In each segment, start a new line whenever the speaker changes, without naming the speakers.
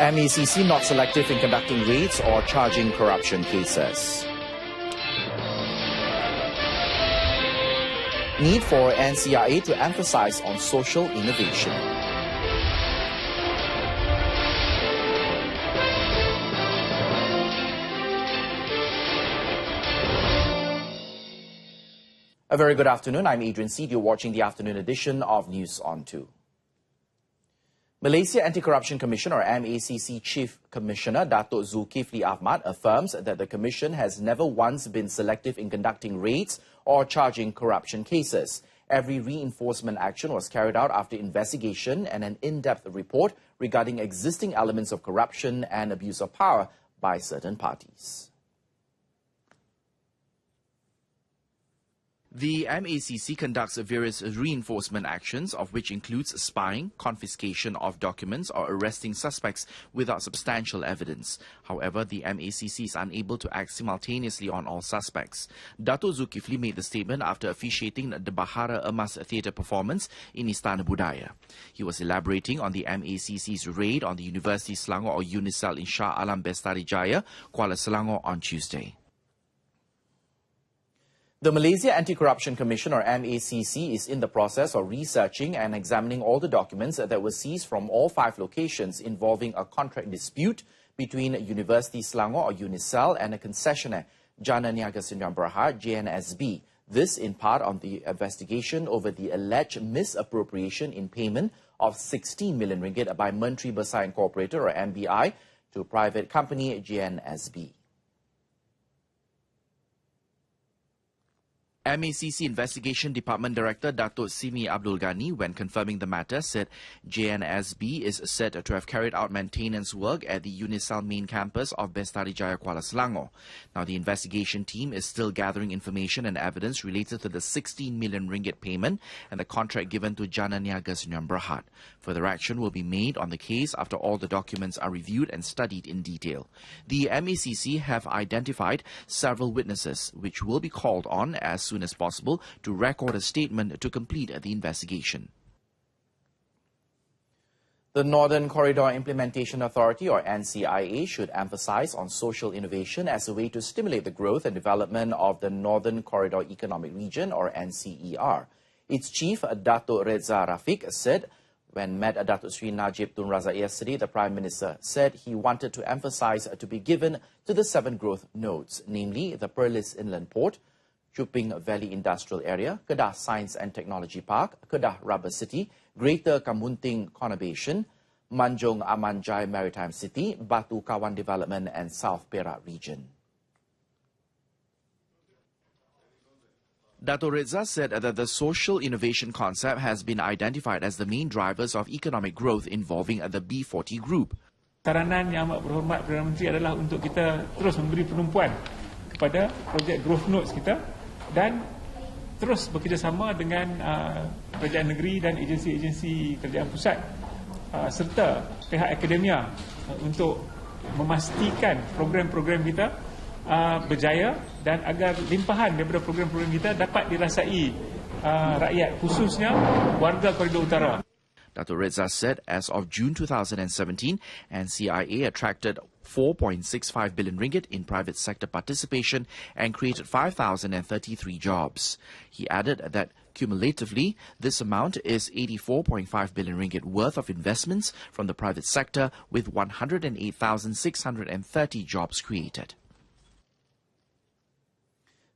MACC not selective in conducting raids or charging corruption cases. Need for NCIA to emphasize on social innovation. A very good afternoon. I'm Adrian Seed. You're watching the afternoon edition of News on 2. Malaysia Anti-Corruption Commission, or MACC Chief Commissioner Datuk Zulkifli Ahmad, affirms that the Commission has never once been selective in conducting raids or charging corruption cases. Every reinforcement action was carried out after investigation and an in-depth report regarding existing elements of corruption and abuse of power by certain parties. The MACC conducts various reinforcement actions, of which includes spying, confiscation of documents, or arresting suspects without substantial evidence. However, the MACC is unable to act simultaneously on all suspects. Dato' Zulkifli made the statement after officiating the Bahara Emas Theatre performance in Istana Budaya. He was elaborating on the MACC's raid on the University Selangor, or UNISEL, in Shah Alam Bestari Kuala Selangor on Tuesday. The Malaysia Anti-Corruption Commission, or MACC, is in the process of researching and examining all the documents that were seized from all 5 locations involving a contract dispute between University Selangor, or UNISEL, and a concessionaire, Jana Niaga Sdn Bhd, JNSB. This in part on the investigation over the alleged misappropriation in payment of 16 million ringgit by Menteri Besar Incorporated, or MBI, to private company JNSB. MACC Investigation Department Director Datuk Simi Abdul Ghani, when confirming the matter, said JNSB is said to have carried out maintenance work at the UNISEL main campus of Bestari Jaya Kuala Selangor. Now, the investigation team is still gathering information and evidence related to the 16 million ringgit payment and the contract given to Jana Niaga Sdn Bhd. Further action will be made on the case after all the documents are reviewed and studied in detail. The MACC have identified several witnesses, which will be called on as soon as possible to record a statement to complete the investigation. The Northern Corridor Implementation Authority, or NCIA, should emphasize on social innovation as a way to stimulate the growth and development of the Northern Corridor Economic Region, or NCER. Its chief, Dato' Reza Rafiq, said when met Dato' Sri Najib Tun Razak yesterday, the Prime Minister said he wanted to emphasize to be given to the 7 growth nodes, namely the Perlis Inland Port, Chuping Valley Industrial Area, Kedah Science and Technology Park, Kedah Rubber City, Greater Kamunting Conurbation, Manjung Amanjai Maritime City, Batu Kawan Development and South Perak Region. Dato' Reza said that the social innovation concept has been identified as the main drivers of economic growth involving the B40 group.
Saranan yang amat berhormat Perdana Menteri adalah untuk kita terus memberi penumpuan kepada projek growth notes kita dan terus bekerjasama dengan kerajaan negeri dan agensi-agensi kerajaan pusat serta pihak akademia untuk memastikan program-program kita berjaya dan agar limpahan daripada program-program kita dapat dirasai rakyat, khususnya warga Koridor Utara.
Dato' Reza said as of June 2017, NCIA attracted 4.65 billion ringgit in private sector participation and created 5,033 jobs. He added that cumulatively, this amount is 84.5 billion ringgit worth of investments from the private sector, with 108,630 jobs created.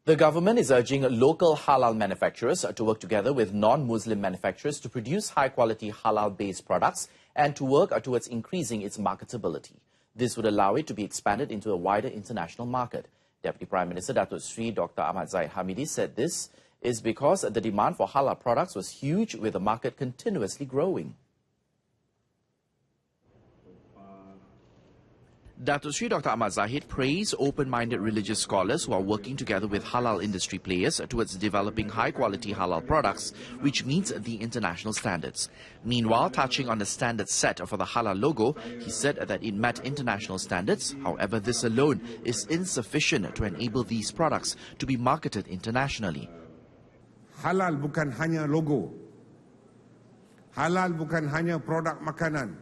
The government is urging local halal manufacturers to work together with non-Muslim manufacturers to produce high-quality halal-based products and to work towards increasing its marketability. This would allow it to be expanded into a wider international market. Deputy Prime Minister Datuk Sri Dr. Ahmad Zahid Hamidi said this is because the demand for halal products was huge, with the market continuously growing. Datuk Sri Dr. Ahmad Zahid praised open-minded religious scholars who are working together with halal industry players towards developing high-quality halal products, which meets the international standards. Meanwhile, touching on the standard set for the halal logo, he said that it met international standards. However, this alone is insufficient to enable these products to be marketed internationally.
Halal bukan hanya logo. Halal bukan hanya produk makanan.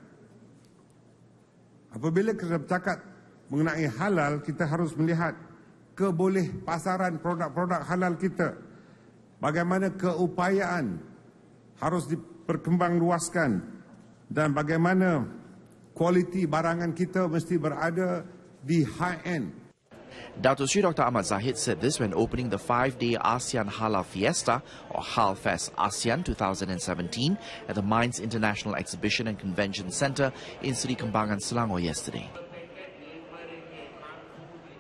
Apabila kita bercakap mengenai halal, kita harus melihat keboleh pasaran produk-produk halal kita. Bagaimana keupayaan harus diperkembangluaskan dan bagaimana kualiti barangan kita mesti berada di high end.
Dato' Sri Dr. Ahmad Zahid said this when opening the 5-day ASEAN Halal Fiesta, or HalFest ASEAN 2017, at the Mines International Exhibition and Convention Centre in Seri Kembangan, Selangor yesterday.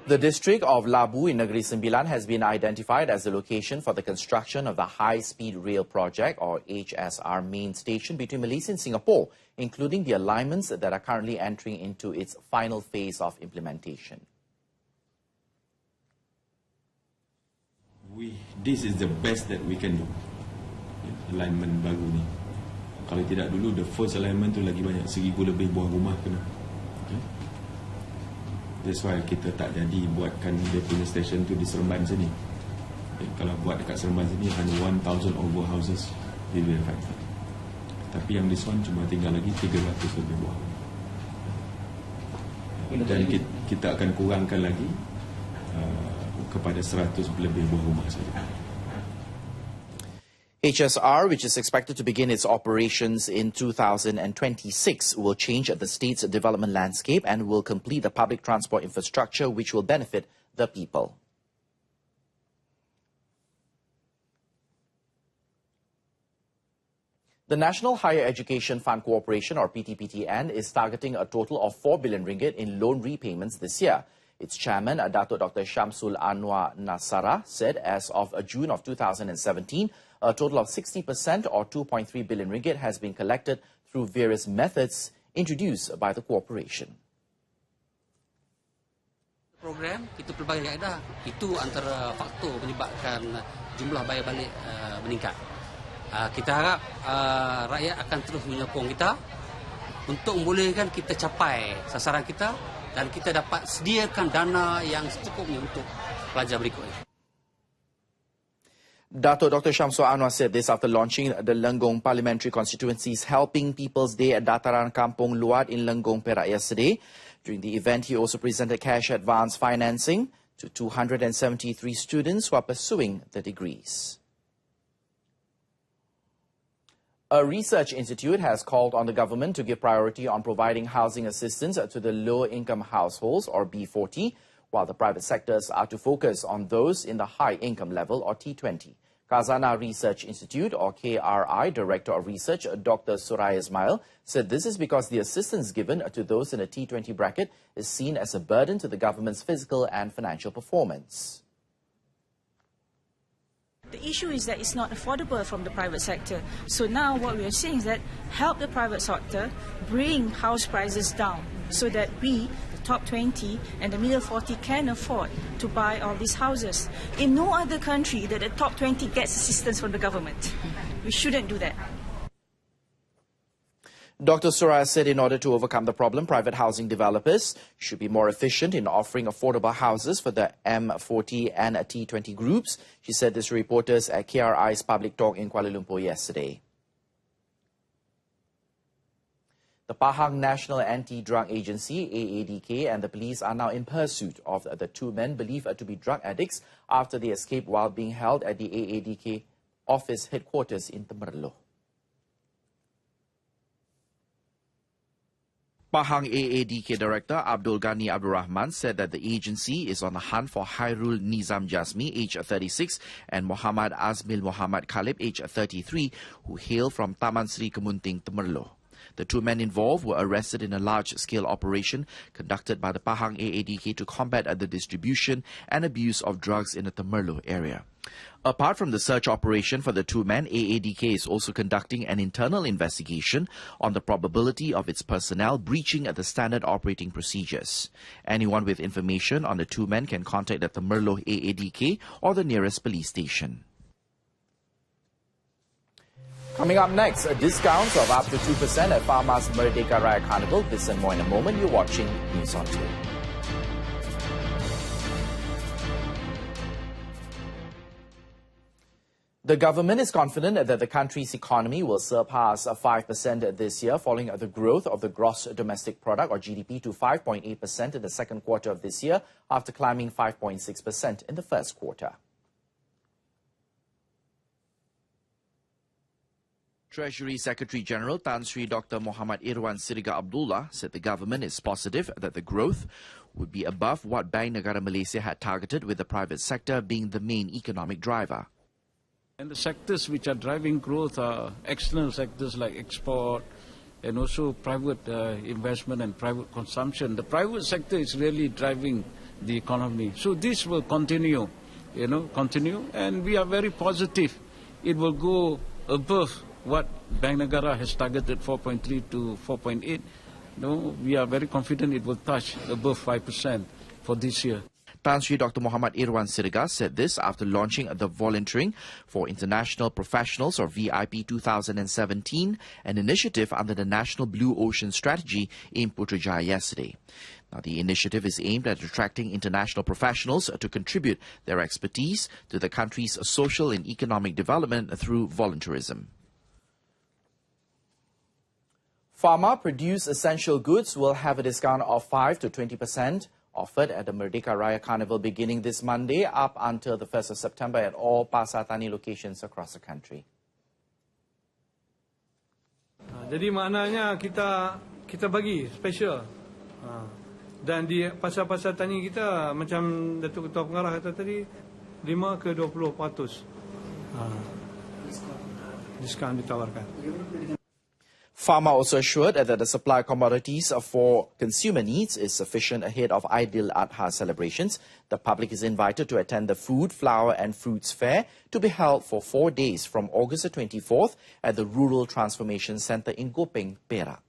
The district of Labu in Negeri Sembilan has been identified as the location for the construction of the High-Speed Rail Project, or HSR, main station between Malaysia and Singapore, including the alignments that are currently entering into its final phase of implementation.
This is the best that we can do. Alignment baru ni. Kalau tidak dulu, the first alignment tu lagi banyak, 1,000 lebih buah rumah kena. Okay. That's why kita tak jadi buatkan dia punya station tu di Seremban sini. Okay. Kalau buat dekat Seremban sini, hanya 1,000 over houses will be affected. Tapi yang this one cuma tinggal lagi 300 lebih buah. Dan kita akan kurangkan lagi kepada 100 lebih buah rumah saja.
HSR, which is expected to begin its operations in 2026, will change the state's development landscape and will complete the public transport infrastructure which will benefit the people. The National Higher Education Fund Corporation, or PTPTN, is targeting a total of 4 billion ringgit in loan repayments this year. Its chairman, Dato' Dr. Shamsul Anwar Nasara, said as of June of 2017, a total of 60% or 2.3 billion ringgit has been collected through various methods introduced by the corporation.
Program itu pelbagai kaedah, itu antara faktor menyebabkan jumlah bayar balik meningkat. Kita harap rakyat akan terus menyokong kita untuk membolehkan kita capai sasaran kita dan kita dapat sediakan dana yang secukupnya untuk pelajar berikutnya.
Dato' Dr. Shamsul Anwar said this after launching the Lenggong Parliamentary Constituency's Helping People's Day at Dataran Kampung Luat in Lenggong, Perak yesterday. During the event, he also presented cash advance financing to 273 students who are pursuing the degrees. A research institute has called on the government to give priority on providing housing assistance to the low-income households, or B40, while the private sectors are to focus on those in the high-income level, or T20. Khazanah Research Institute, or KRI, Director of Research, Dr. Suraya Ismail, said this is because the assistance given to those in a T20 bracket is seen as a burden to the government's physical and financial performance.
The issue is that it's not affordable from the private sector. So now what we are saying is that help the private sector bring house prices down so that we, the top 20 and the middle 40, can afford to buy all these houses. In no other country that the top 20 gets assistance from the government. We shouldn't do that.
Dr. Suraya said in order to overcome the problem, private housing developers should be more efficient in offering affordable houses for the M40 and T20 groups. She said this to reporters at KRI's public talk in Kuala Lumpur yesterday. The Pahang National Anti-Drug Agency, AADK, and the police are now in pursuit of the two men believed to be drug addicts after they escaped while being held at the AADK office headquarters in Temerloh. Pahang AADK Director Abdul Ghani Abdul Rahman said that the agency is on the hunt for Hairul Nizam Jazmi, age 36, and Muhammad Azmil Muhammad Khalib, age 33, who hail from Taman Sri Kemunting, Temerloh. The two men involved were arrested in a large-scale operation conducted by the Pahang AADK to combat the distribution and abuse of drugs in the Temerloh area. Apart from the search operation for the two men, AADK is also conducting an internal investigation on the probability of its personnel breaching the standard operating procedures. Anyone with information on the two men can contact the Temerloh AADK or the nearest police station. Coming up next, discounts of up to 2% at Farmers Merdeka Raya Carnival. This and more in a moment. You're watching News on 2. The The government is confident that the country's economy will surpass 5% this year, following the growth of the gross domestic product, or GDP, to 5.8% in the second quarter of this year, after climbing 5.6% in the first quarter. Treasury Secretary General Tan Sri Dr. Muhammad Irwan Siriga Abdullah said the government is positive that the growth would be above what Bank Negara Malaysia had targeted, with the private sector being the main economic driver.
And the sectors which are driving growth are external sectors like export and also private investment and private consumption. The private sector is really driving the economy. So this will continue, and we are very positive. It will go above what Bank Negara has targeted, 4.3 to 4.8. We are very confident it will touch above 5% for this year.
Tan Sri Dr. Muhammad Irwan Siriga said this after launching the Volunteering for International Professionals, or VIP 2017, an initiative under the National Blue Ocean Strategy in Putrajaya yesterday. Now, the initiative is aimed at attracting international professionals to contribute their expertise to the country's social and economic development through volunteerism. Pharma-produced essential goods will have a discount of 5 to 20% offered at the Merdeka Raya Carnival beginning this Monday up until the 1st of September at all Pasar Tani locations across the country.
Jadi maknanya kita bagi special. Dan di pasar-pasar tani kita, macam Datuk Ketua Pengarah kata tadi, 5 ke 20% diskaun ditawarkan.
Pharma also assured that the supply of commodities for consumer needs is sufficient ahead of Aidil Adha celebrations. The public is invited to attend the Food, Flower and Fruits Fair, to be held for 4 days from August the 24th at the Rural Transformation Centre in Gopeng, Perak.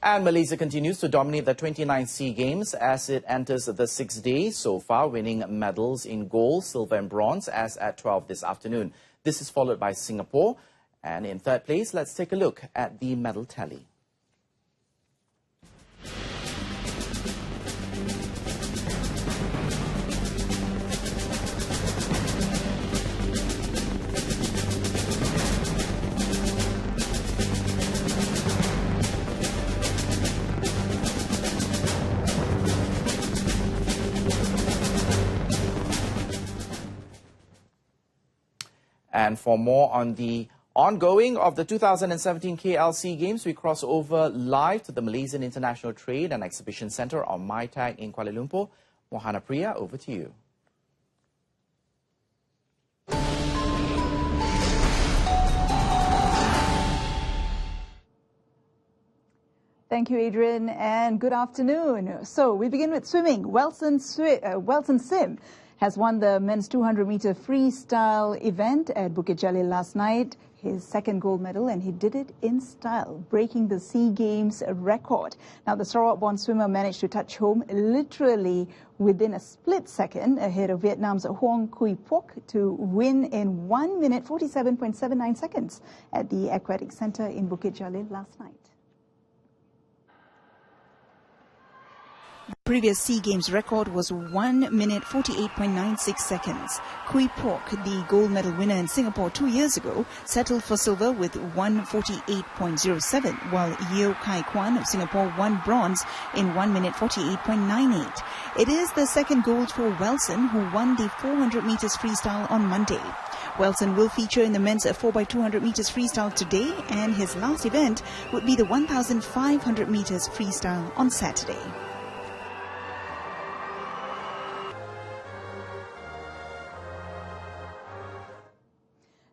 And Malaysia continues to dominate the 29th SEA Games as it enters the 6th day so far, winning medals in gold, silver and bronze as at 12 this afternoon. This is followed by Singapore. And in third place, let's take a look at the medal tally. And for more on the ongoing of the 2017 KLC Games, we cross over live to the Malaysian International Trade and Exhibition Centre on MACC in Kuala Lumpur. Mohana Priya, over to you.
Thank you, Adrian, and good afternoon. So we begin with swimming. Welson Sim has won the men's 200-meter freestyle event at Bukit Jalil last night, his second gold medal, and he did it in style, breaking the SEA Games record. Now, the Sarawak-born swimmer managed to touch home literally within a split second ahead of Vietnam's Huong Quy Phuoc to win in 1 minute 47.79 seconds at the Aquatic Centre in Bukit Jalil last night. The previous SEA Games record was 1 minute 48.96 seconds. Quy Phuoc, the gold medal winner in Singapore 2 years ago, settled for silver with 1:48.07, while Yeo Kai Kwan of Singapore won bronze in 1 minute 48.98. It is the second gold for Welson, who won the 400 meters freestyle on Monday. Welson will feature in the men's 4x200 meters freestyle today, and his last event would be the 1,500 meters freestyle on Saturday.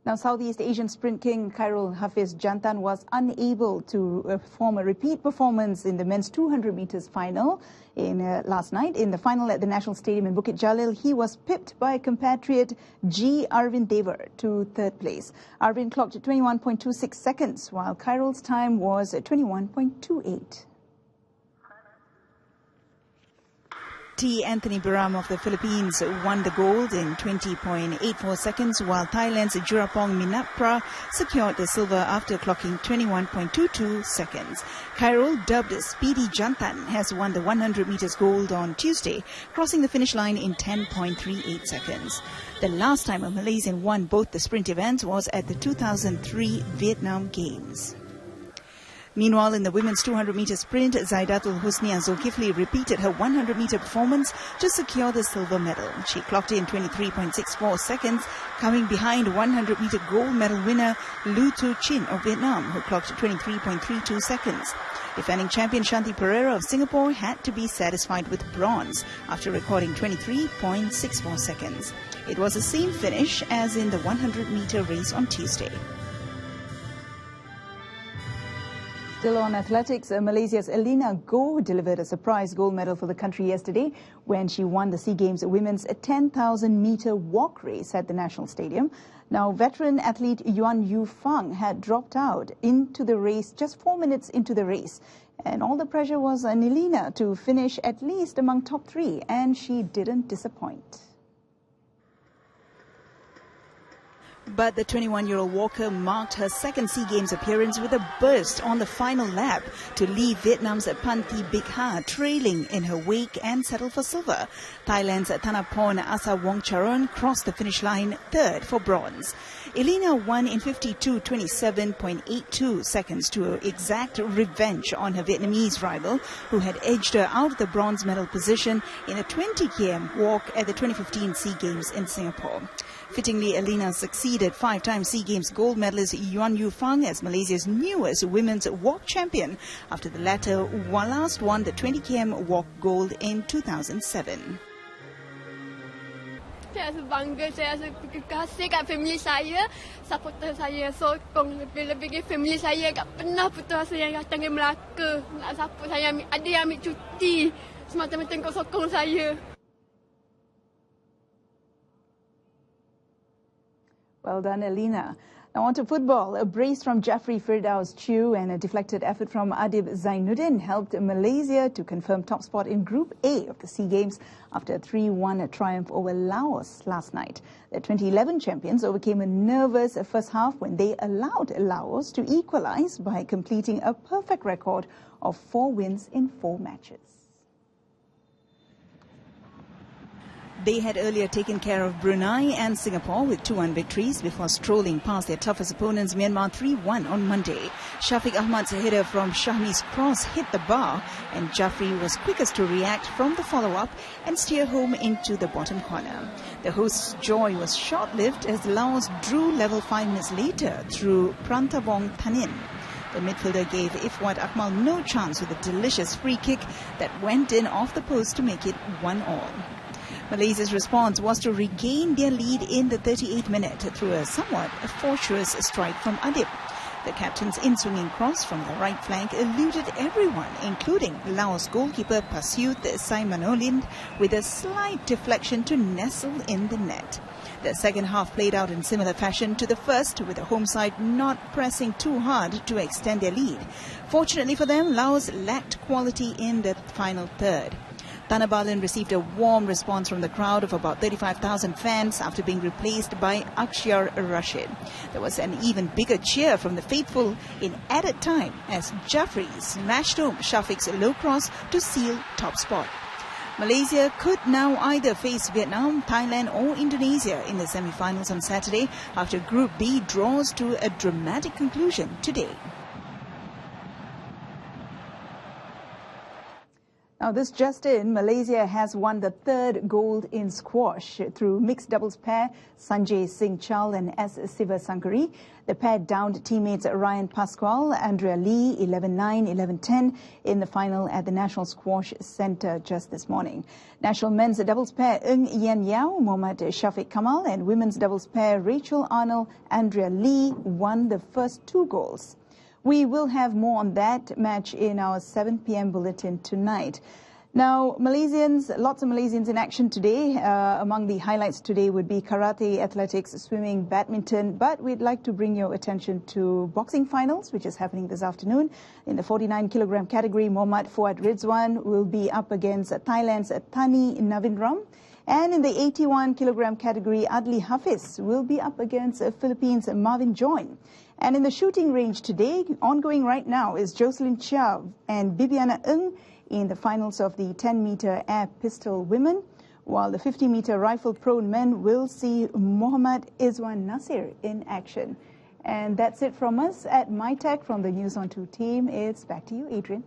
Now, Southeast Asian sprint king Khairul Hafiz Jantan was unable to perform a repeat performance in the men's 200 meters final last night. In the final at the National Stadium in Bukit Jalil, he was pipped by compatriot G. Arvind Devar to third place. Arvind clocked 21.26 seconds, while Khairul's time was 21.28. T. Anthony Baram of the Philippines won the gold in 20.84 seconds, while Thailand's Jurapong Minapra secured the silver after clocking 21.22 seconds. Khairul, dubbed Speedy Jantan, has won the 100 meters gold on Tuesday, crossing the finish line in 10.38 seconds. The last time a Malaysian won both the sprint events was at the 2003 Vietnam Games. Meanwhile, in the women's 200-meter sprint, Zaidatul Husnia Zulkifli repeated her 100-meter performance to secure the silver medal. She clocked in 23.64 seconds, coming behind 100-meter gold medal winner Lu Tu Chin of Vietnam, who clocked 23.32 seconds. Defending champion Shanti Pereira of Singapore had to be satisfied with bronze after recording 23.64 seconds. It was the same finish as in the 100-meter race on Tuesday. Still on athletics, Malaysia's Elina Goh delivered a surprise gold medal for the country yesterday when she won the SEA Games women's 10,000-meter walk race at the National Stadium. Now, veteran athlete Yuan Yu Fang had dropped out into the race just 4 minutes into the race. And all the pressure was on Elina to finish at least among top 3, and she didn't disappoint. But the 21-year-old walker marked her second SEA Games appearance with a burst on the final lap to leave Vietnam's Panthi Big Ha trailing in her wake and settle for silver. Thailand's Thanapon Asawongcharoen crossed the finish line third for bronze. Elina won in 52.27.82 seconds to exact revenge on her Vietnamese rival, who had edged her out of the bronze medal position in a 20 km walk at the 2015 SEA Games in Singapore. Fittingly, Elina succeeded 5-time SEA Games gold medalist Yuan Yu Fang as Malaysia's newest women's walk champion after the latter last won the 20 km walk gold in 2007.
Saya rasa bangga, saya rasa kasih kat family saya, supporter saya, sokong lebih-lebih family saya, tak pernah putus asa yang datang ke Melaka nak support saya, ada yang ambil cuti semata-mata untuk sokong saya.
Well done, Elina. Now on to football. A brace from Jafri Firdaus Chew and a deflected effort from Adib Zainuddin helped Malaysia to confirm top spot in Group A of the SEA Games after a 3-1 triumph over Laos last night. The 2011 champions overcame a nervous first half when they allowed Laos to equalize by completing a perfect record of 4 wins in 4 matches. They had earlier taken care of Brunei and Singapore with 2-1 victories before strolling past their toughest opponents Myanmar 3-1 on Monday. Shafiq Ahmad's header from Shahmi's cross hit the bar, and Jafri was quickest to react from the follow-up and steer home into the bottom corner. The host's joy was short-lived as Laos drew level 5 minutes later through Prantavong Thanin. The midfielder gave Ifwat Akmal no chance with a delicious free kick that went in off the post to make it 1-1. Malaysia's response was to regain their lead in the 38th minute through a somewhat fortuitous strike from Adib. The captain's in-swinging cross from the right flank eluded everyone, including Laos goalkeeper Pasuth Saimanolind, with a slight deflection to nestle in the net. The second half played out in similar fashion to the first, with the home side not pressing too hard to extend their lead. Fortunately for them, Laos lacked quality in the final third. Tanabalan received a warm response from the crowd of about 35,000 fans after being replaced by Akshyar Rashid. There was an even bigger cheer from the faithful in added time as Jafri smashed home Shafiq's low cross to seal top spot. Malaysia could now either face Vietnam, Thailand or Indonesia in the semi-finals on Saturday after Group B draws to a dramatic conclusion today. Now, this just in, Malaysia has won the 3rd gold in squash through mixed doubles pair Sanjay Singh Chal and S. Sivasankari. The pair downed teammates Ryan Pascual, Andrea Lee 11-9, 11-10 in the final at the National Squash Centre just this morning. National men's doubles pair Ng Yen Yao, Mohammad Shafiq Kamal and women's doubles pair Rachel Arnold, Andrea Lee won the first 2 goals. We will have more on that match in our 7 p.m. bulletin tonight. Now, Malaysians, lots of Malaysians in action today. Among the highlights today would be karate, athletics, swimming, badminton. But we'd like to bring your attention to boxing finals, which is happening this afternoon. In the 49-kilogram category, Muhammad Fuad Rizwan will be up against Thailand's Thani Navindram. And in the 81-kilogram category, Adli Hafiz will be up against Philippines' Marvin Join. And in the shooting range today, ongoing right now, is Jocelyn Chia and Bibiana Ng in the finals of the 10-meter air pistol women, while the 50-meter rifle prone men will see Muhammad Izwan Nasir in action. And that's it from us at MyTech from the News on 2 team. It's back to you, Adrian.